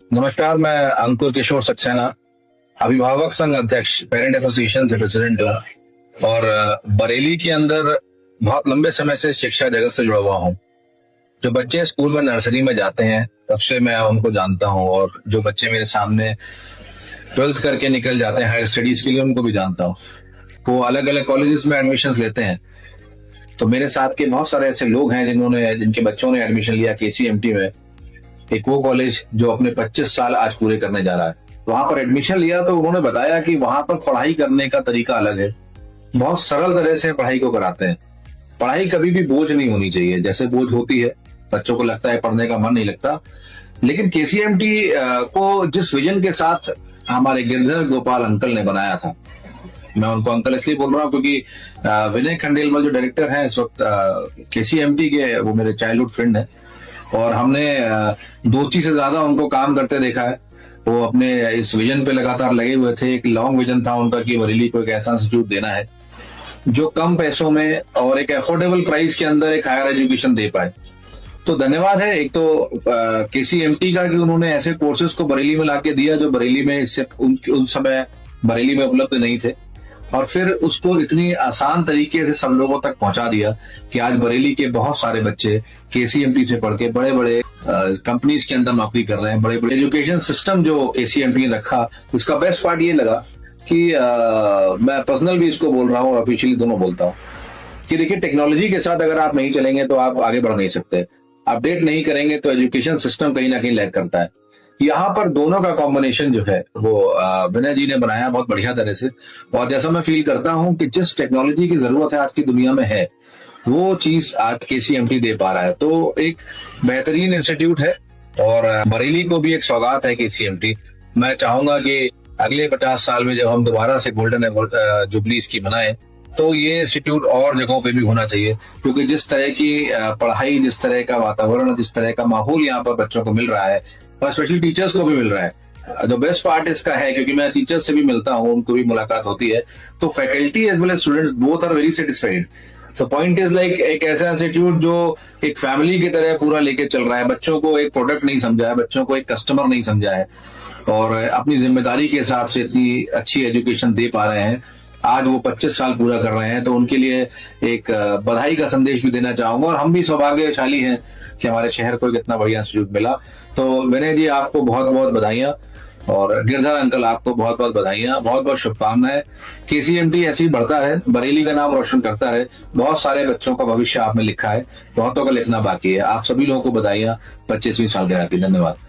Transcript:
नमस्कार, मैं अंकुर किशोर सक्सेना, अभिभावक संघ अध्यक्ष, पेरेंट एसोसिएशन से प्रेसिडेंट हूँ और बरेली के अंदर बहुत लंबे समय से शिक्षा जगत से जुड़ा हुआ हूँ। जो बच्चे स्कूल में नर्सरी में जाते हैं तब से मैं उनको जानता हूँ और जो बच्चे मेरे सामने 12th करके निकल जाते हैं हायर स्टडीज के लिए उनको भी जानता हूँ। वो अलग अलग कॉलेजेस में एडमिशन लेते हैं। तो मेरे साथ के बहुत सारे ऐसे लोग हैं जिनके बच्चों ने एडमिशन लिया KCMT में, एक वो कॉलेज जो अपने 25 साल आज पूरे करने जा रहा है। वहां पर एडमिशन लिया तो उन्होंने बताया कि वहां पर पढ़ाई करने का तरीका अलग है, बहुत सरल तरह से पढ़ाई को कराते हैं। पढ़ाई कभी भी बोझ नहीं होनी चाहिए, जैसे बोझ होती है बच्चों को लगता है पढ़ने का मन नहीं लगता। लेकिन KCMT को जिस विजन के साथ हमारे गिरधर गोपाल अंकल ने बनाया था, मैं उनको अंकल इसलिए बोल रहा हूँ क्योंकि विनय खंडेलवाल जो डायरेक्टर हैं इस वक्त KCMT के, वो मेरे चाइल्डहुड फ्रेंड है और हमने 2 से ज्यादा उनको काम करते देखा है। वो अपने इस विजन पे लगातार लगे हुए थे। एक लॉन्ग विजन था उनका कि बरेली को एक ऐसा इंस्टीट्यूट देना है जो कम पैसों में और एक अफोर्डेबल प्राइस के अंदर एक हायर एजुकेशन दे पाए। तो धन्यवाद है एक तो KCMT का कि उन्होंने ऐसे कोर्सेज को बरेली में लाके दिया जो बरेली में इससे उस समय बरेली में उपलब्ध नहीं थे, और फिर उसको इतनी आसान तरीके से सब लोगों तक पहुंचा दिया कि आज बरेली के बहुत सारे बच्चे KCMT से पढ़ के बड़े बड़े कंपनीज के अंदर नौकरी कर रहे हैं। बड़े बड़े एजुकेशन सिस्टम जो KCMT ने रखा, उसका बेस्ट पार्ट ये लगा कि मैं पर्सनल भी इसको बोल रहा हूँ और ऑफिशियली दोनों बोलता हूँ कि देखिए, टेक्नोलॉजी के साथ अगर आप नहीं चलेंगे तो आप आगे बढ़ नहीं सकते। अपडेट नहीं करेंगे तो एजुकेशन सिस्टम कहीं ना कहीं लैग करता है। यहाँ पर दोनों का कॉम्बिनेशन जो है वो विनय जी ने बनाया बहुत बढ़िया तरह से। और जैसा मैं फील करता हूँ कि जिस टेक्नोलॉजी की जरूरत है आज की दुनिया में है, वो चीज आज KCMT दे पा रहा है। तो एक बेहतरीन इंस्टीट्यूट है और बरेली को भी एक सौगात है KCMT। मैं चाहूंगा कि अगले 50 साल में जब हम दोबारा से गोल्डन जुबली की बनाए तो ये इंस्टीट्यूट और जगहों पे भी होना चाहिए, क्योंकि जिस तरह की पढ़ाई, जिस तरह का वातावरण, जिस तरह का माहौल यहाँ पर बच्चों को मिल रहा है और स्पेशली टीचर्स को भी मिल रहा है। जो बेस्ट पार्ट इसका है, क्योंकि मैं टीचर्स से भी मिलता हूँ, उनको भी मुलाकात होती है, तो faculty as well as students both are very satisfied. तो पॉइंट इज लाइक एक ऐसा इंस्टीट्यूट जो एक फैमिली की तरह पूरा लेके चल रहा है, बच्चों को एक प्रोडक्ट नहीं समझा है, बच्चों को एक कस्टमर नहीं समझा है और अपनी जिम्मेदारी के हिसाब से इतनी अच्छी एजुकेशन दे पा रहे हैं। आज वो 25 साल पूरा कर रहे हैं, तो उनके लिए एक बधाई का संदेश भी देना चाहूंगा। और हम भी सौभाग्यशाली हैं कि हमारे शहर को इतना बढ़िया इंस्टीट्यूट मिला। तो विनय जी, आपको बहुत बहुत बधाइयां और गिरधर अंकल आपको बहुत बहुत बधाइयां, बहुत बहुत शुभकामनाएं। KCMT ऐसे ही बढ़ता रहे, बरेली का नाम रोशन करता रहे। बहुत सारे बच्चों का भविष्य आपने लिखा है, बहुतों का लिखना बाकी है। आप सभी लोगों को बधाइयां 25वीं सालगिरह की। धन्यवाद।